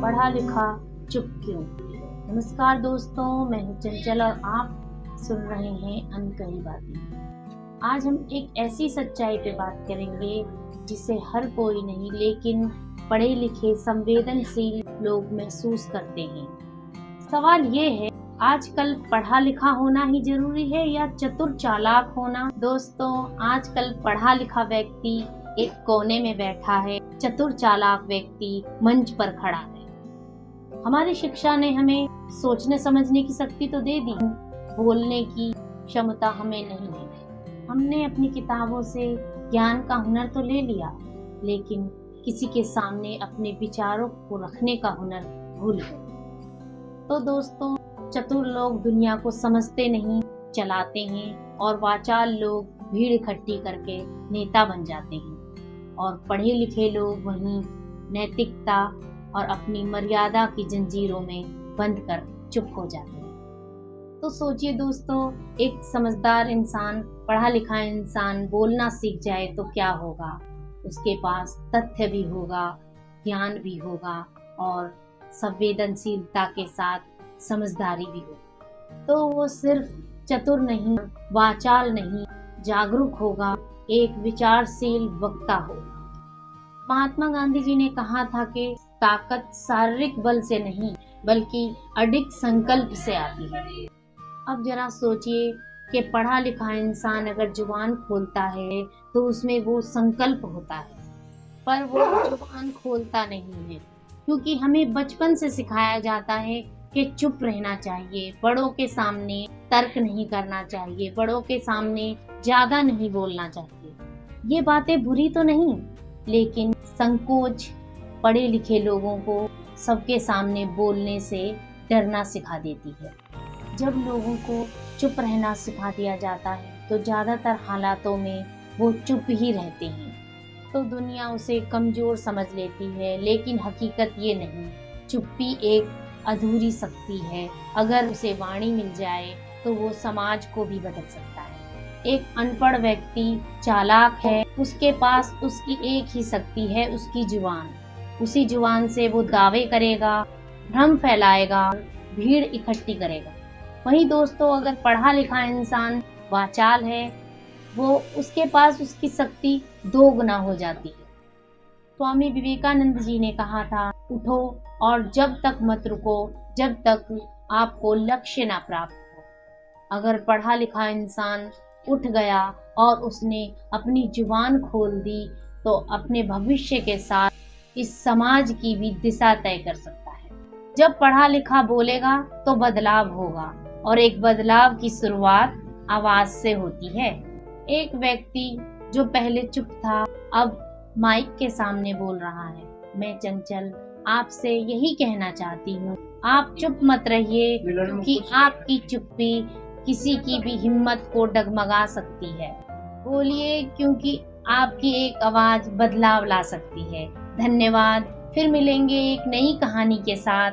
पढ़ा लिखा चुप क्यों। नमस्कार दोस्तों, मैं हूं चंचल और आप सुन रहे हैं अनकही बातें। आज हम एक ऐसी सच्चाई पे बात करेंगे जिसे हर कोई नहीं लेकिन पढ़े लिखे संवेदनशील लोग महसूस करते हैं। सवाल ये है, आजकल पढ़ा लिखा होना ही जरूरी है या चतुर चालाक होना। दोस्तों, आजकल पढ़ा लिखा व्यक्ति एक कोने में बैठा है, चतुर चालाक व्यक्ति मंच पर खड़ा है। हमारी शिक्षा ने हमें सोचने समझने की शक्ति तो दे दी, बोलने की क्षमता हमें नहीं है। हमने अपनी किताबों से ज्ञान का हुनर तो ले लिया, लेकिन किसी के सामने अपने विचारों को रखने का हुनर भूल गए। तो दोस्तों, चतुर लोग दुनिया को समझते नहीं, चलाते हैं, और वाचाल लोग भीड़ इकट्ठी करके नेता बन जाते हैं, और पढ़े लिखे लोग वहीं नैतिकता और अपनी मर्यादा की जंजीरों में बंद कर चुप हो जाते हैं। तो सोचिए दोस्तों, एक समझदार इंसान, पढ़ा लिखा इंसान बोलना सीख जाए तो क्या होगा। उसके पास तथ्य भी होगा, ज्ञान भी होगा और संवेदनशीलता के साथ समझदारी भी होगी। तो वो सिर्फ चतुर नहीं, वाचाल नहीं, जागरूक होगा, एक विचारशील वक्ता होगा। महात्मा गांधी जी ने कहा था कि ताकत शारीरिक बल से नहीं बल्कि अडिग संकल्प से आती है। अब जरा सोचिए कि पढ़ा लिखा इंसान अगर जुबान खोलता है तो उसमें वो संकल्प होता है, पर वो जुबान खोलता नहीं है, क्योंकि हमें बचपन से सिखाया जाता है कि चुप रहना चाहिए, बड़ों के सामने तर्क नहीं करना चाहिए, बड़ों के सामने ज्यादा नहीं बोलना चाहिए। ये बातें बुरी तो नहीं, लेकिन संकोच पढ़े लिखे लोगों को सबके सामने बोलने से डरना सिखा देती है। जब लोगों को चुप रहना सिखा दिया जाता है तो ज्यादातर हालातों में वो चुप ही रहते हैं, तो दुनिया उसे कमजोर समझ लेती है, लेकिन हकीकत ये नहीं। चुप्पी एक अधूरी शक्ति है, अगर उसे वाणी मिल जाए तो वो समाज को भी बदल सकता है। एक अनपढ़ व्यक्ति चालाक है, उसके पास उसकी एक ही शक्ति है, उसकी जुबान। उसी जुबान से वो दावे करेगा, भ्रम फैलाएगा, भीड़ इकट्ठी करेगा। वहीं दोस्तों, अगर पढ़ा लिखा इंसान वाचाल है, वो उसके पास उसकी शक्ति 2 गुना हो जाती है। स्वामी विवेकानंद जी ने कहा था, उठो और जब तक मत रुको जब तक आपको लक्ष्य ना प्राप्त हो। अगर पढ़ा लिखा इंसान उठ गया और उसने अपनी जुबान खोल दी तो अपने भविष्य के साथ इस समाज की भी दिशा तय कर सकता है। जब पढ़ा लिखा बोलेगा तो बदलाव होगा, और एक बदलाव की शुरुआत आवाज से होती है। एक व्यक्ति जो पहले चुप था अब माइक के सामने बोल रहा है। मैं चंचल आपसे यही कहना चाहती हूँ, आप चुप मत रहिए, क्योंकि आपकी चुप्पी किसी की भी हिम्मत को डगमगा सकती है। बोलिए, क्योंकि आपकी एक आवाज बदलाव ला सकती है। धन्यवाद, फिर मिलेंगे एक नई कहानी के साथ।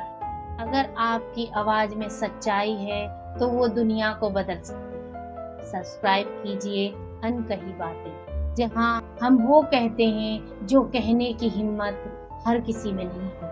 अगर आपकी आवाज में सच्चाई है तो वो दुनिया को बदल सकती है। सब्सक्राइब कीजिए अनकही बातें, जहां हम वो कहते हैं जो कहने की हिम्मत हर किसी में नहीं होती।